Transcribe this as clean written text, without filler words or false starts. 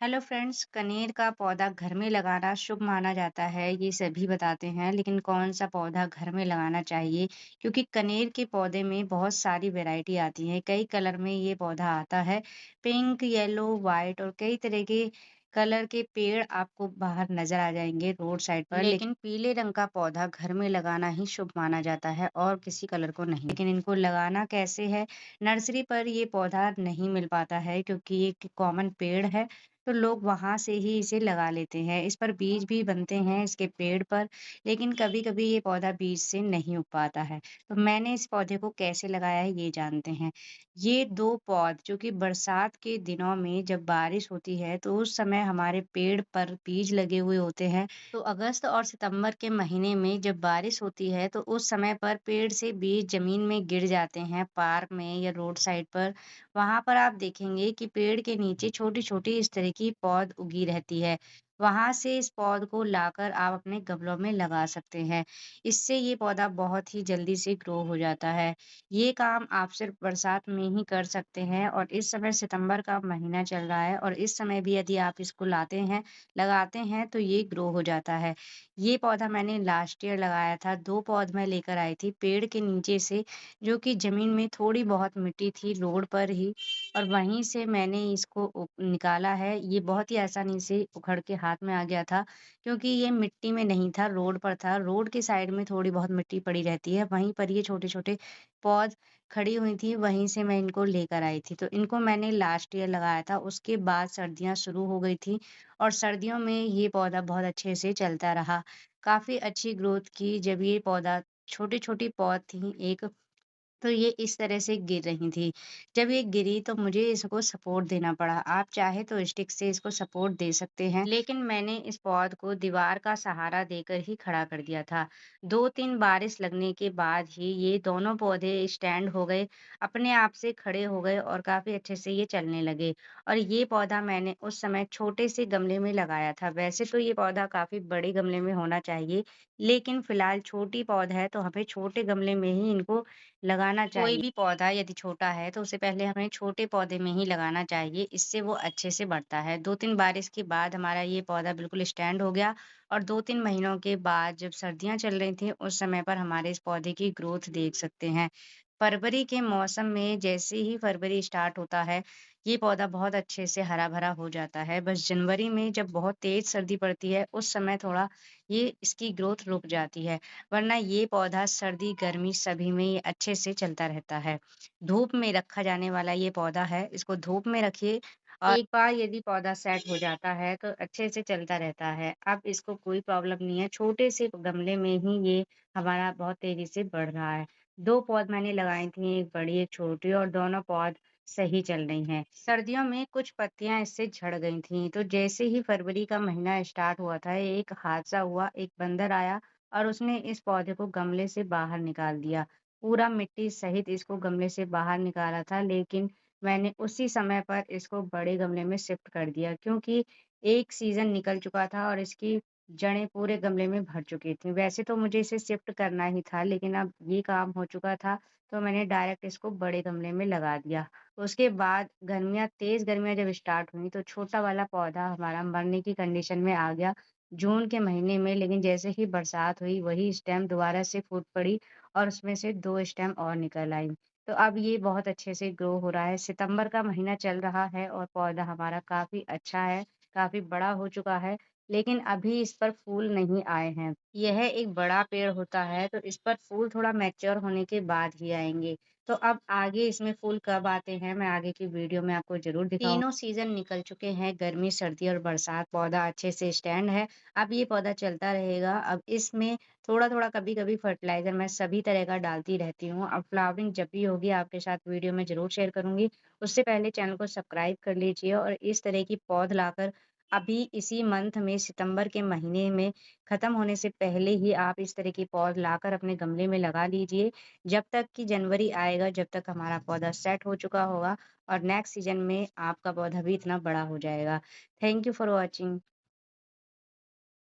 Hello friends, कनेर का पौधा घर में लगाना शुभ माना जाता है, ये सभी बताते हैं। लेकिन कौन सा पौधा घर में लगाना चाहिए? क्योंकि कनेर के पौधे में बहुत सारी वैरायटी आती है। कई कलर में ये पौधा आता है। पिंक, येलो, वाइट और कई तरह के कलर के पेड़ आपको बाहर नजर आ जाएंगे रोड साइड पर। लेकिन पीले रंग का पौधा घर में लगाना ही शुभ माना जाता है और किसी कलर को नहीं। लेकिन इनको लगाना कैसे है? नर्सरी पर ये पौधा नहीं मिल पाता है क्योंकि ये एक कॉमन पेड़ है, तो लोग वहाँ से ही इसे लगा लेते हैं। इस पर बीज भी बनते हैं इसके पेड़ पर, लेकिन कभी-कभी ये पौधा बीज से नहीं उग पाता है। तो मैंने इस पौधे को कैसे लगाया है ये जानते हैं। ये 2 पौध जो कि बरसात के दिनों में जब बारिश होती है तो उस समय हमारे पेड़ पर बीज लगे हुए होते हैं। तो अगस्त और सितंबर के महीने में जब बारिश होती है तो उस समय पर पेड़ से बीज जमीन में गिर जाते हैं पार्क में या रोड साइड पर। वहाँ पर आप देखेंगे कि पेड़ के नीचे छोटी-छोटी इस तरह की पौध उगी रहती है। वहाँ से इस पौध को लाकर आप अपने गमलों में लगा सकते हैं। इससे ये पौधा बहुत ही जल्दी से ग्रो हो जाता है। ये काम आप सिर्फ बरसात में ही कर सकते हैं और इस समय सितंबर का महीना चल रहा है और इस समय भी यदि आप इसको लाते हैं, लगाते हैं तो ये ग्रो हो जाता है। ये पौधा मैंने लास्ट ईयर लगाया था, 2 पौध मैं लेकर आई थी पेड़ के नीचे से, जो कि ज़मीन में थोड़ी बहुत मिट्टी थी रोड पर ही, और वहीं से मैंने इसको निकाला है। ये बहुत ही आसानी से उखड़ के हाथ में आ गया था, क्योंकि ये मिट्टी में नहीं था, रोड पर था। रोड के साइड में थोड़ी बहुत मिट्टी पड़ी रहती है, वहीं पर ये छोटे-छोटे पौध खड़ी हुई थी, वहीं से मैं इनको लेकर आई थी। तो इनको मैंने लास्ट ईयर लगाया था, उसके बाद सर्दियाँ शुरू हो गई थी और सर्दियों में ये पौधा बहुत अच्छे से चलता रहा। काफ़ी अच्छी ग्रोथ की जब ये पौधा छोटी-छोटी पौध थी एक, तो ये इस तरह से गिर रही थी। जब ये गिरी तो मुझे इसको सपोर्ट देना पड़ा। आप चाहे तो स्टिक से इसको सपोर्ट दे सकते हैं, लेकिन मैंने इस पौध को दीवार का सहारा देकर ही खड़ा कर दिया था। 2-3 बारिश लगने के बाद ही ये दोनों पौधे स्टैंड हो गए, अपने आप से खड़े हो गए और काफ़ी अच्छे से ये चलने लगे। और ये पौधा मैंने उस समय छोटे से गमले में लगाया था। वैसे तो ये पौधा काफ़ी बड़े गमले में होना चाहिए, लेकिन फिलहाल छोटी पौध है तो हमें छोटे गमले में ही इनको लगाना चाहिए। कोई भी पौधा यदि छोटा है तो उसे पहले हमें छोटे पौधे में ही लगाना चाहिए, इससे वो अच्छे से बढ़ता है। 2-3 बारिश के बाद हमारा ये पौधा बिल्कुल स्टैंड हो गया और 2-3 महीनों के बाद जब सर्दियाँ चल रही थी, उस समय पर हमारे इस पौधे की ग्रोथ देख सकते हैं। फरवरी के मौसम में जैसे ही फरवरी स्टार्ट होता है, ये पौधा बहुत अच्छे से हरा-भरा हो जाता है। बस जनवरी में जब बहुत तेज़ सर्दी पड़ती है, उस समय थोड़ा ये इसकी ग्रोथ रुक जाती है। वरना ये पौधा सर्दी, गर्मी सभी में ये अच्छे से चलता रहता है। धूप में रखा जाने वाला ये पौधा है, इसको धूप में रखिए और एक बार यदि पौधा सेट हो जाता है, तो अच्छे से चलता रहता है। अब इसको कोई प्रॉब्लम नहीं है, छोटे से गमले में ही ये हमारा बहुत तेज़ी से बढ़ रहा है। 2 पौध मैंने लगाई थी, एक बड़ी, एक छोटी, और दोनों पौध सही चल रही हैं। सर्दियों में कुछ पत्तियाँ इससे झड़ गई थीं, तो जैसे ही फरवरी का महीना स्टार्ट हुआ था, एक हादसा हुआ, एक बंदर आया और उसने इस पौधे को गमले से बाहर निकाल दिया। पूरा मिट्टी सहित इसको गमले से बाहर निकाला था, लेकिन मैंने उसी समय पर इसको बड़े गमले में शिफ्ट कर दिया, क्योंकि एक सीज़न निकल चुका था और इसकी जड़ें पूरे गमले में भर चुकी थीं। वैसे तो मुझे इसे शिफ्ट करना ही था, लेकिन अब ये काम हो चुका था, तो मैंने डायरेक्ट इसको बड़े गमले में लगा दिया। उसके बाद तेज़ गर्मियाँ जब स्टार्ट हुई, तो छोटा वाला पौधा हमारा मरने की कंडीशन में आ गया जून के महीने में। लेकिन जैसे ही बरसात हुई, वही स्टेम दोबारा से फूट पड़ी और उसमें से 2 स्टेम और निकल आई। तो अब ये बहुत अच्छे से ग्रो हो रहा है। सितंबर का महीना चल रहा है और पौधा हमारा काफ़ी अच्छा है, काफ़ी बड़ा हो चुका है, लेकिन अभी इस पर फूल नहीं आए हैं। यह एक बड़ा पेड़ होता है, तो इस पर फूल थोड़ा मैच्योर होने के बाद ही आएँगे। तो अब आगे इसमें फूल कब आते हैं, मैं आगे की वीडियो में आपको ज़रूर दिखाऊँ। तीनों सीज़न निकल चुके हैं, गर्मी, सर्दी और बरसात। पौधा अच्छे से स्टैंड है। अब ये पौधा चलता रहेगा। अब इसमें थोड़ा-थोड़ा, कभी-कभी फर्टिलाइज़र मैं सभी तरह का डालती रहती हूँ। अब फ्लावरिंग जब भी होगी आपके साथ वीडियो में ज़रूर शेयर करूँगी। उससे पहले चैनल को सब्सक्राइब कर लीजिए और इस तरह की पौध लाकर अभी इसी मंथ में, सितंबर के महीने में खत्म होने से पहले ही आप इस तरह की पौध लाकर अपने गमले में लगा लीजिए। जब तक कि जनवरी आएगा, जब तक हमारा पौधा सेट हो चुका होगा और नेक्स्ट सीज़न में आपका पौधा भी इतना बड़ा हो जाएगा। Thank you for watching.